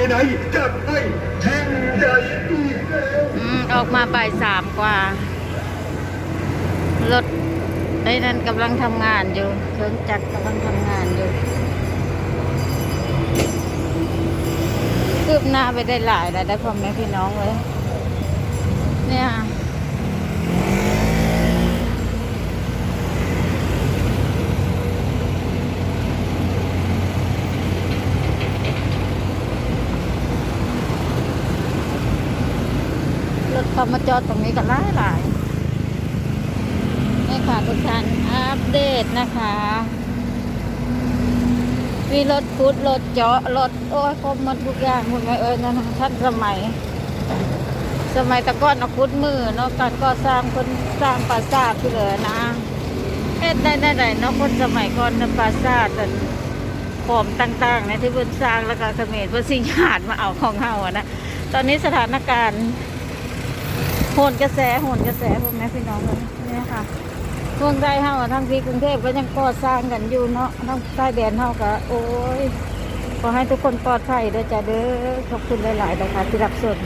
ไหนจัดให้ยิ่งใหญ่อีกแล้วออกมาบ่าย3 กว่ารถไอ้นั่นกำลังทำงานอยู่เครื่องจักรกำลังทำงานอยู่คืบหน้าไปได้หลายแล้วได้พ่อแม่พี่น้องเลยเนี่ยรถเขามาจอดตรงนี้กันหลายนี่ค่ะทุกท่านอัปเดตนะคะมีรถพุดรถเจาะรถโอ้ยครบหมดทุกอย่างหมดไหมนั่นท่านสมัยตะก้อนเอาพุดมือเนาะการก่อสร้างคนสร้างปราสาทที่เหลือนะเฮ็ดได้เนาะคนสมัยก่อนนะปราสาทแต่ขอมต่างๆนะที่เพิ่นสร้างแล้วก็เขมรเพิ่นสิญาติมาเอาของเฮาอะนะตอนนี้สถานการณ์โหนกระแสพวกแม่พี่น้องเลยเนี่ยค่ะเมืองไทยเฮาทั้งที่กรุงเทพก็ยังก่อสร้างกันอยู่เนาะทั้งใต้แดนเฮาก็โอ้ยขอให้ทุกคนปลอดภัยเด้อจ้าเด้อขอบคุณหลายๆนะคะที่รับชม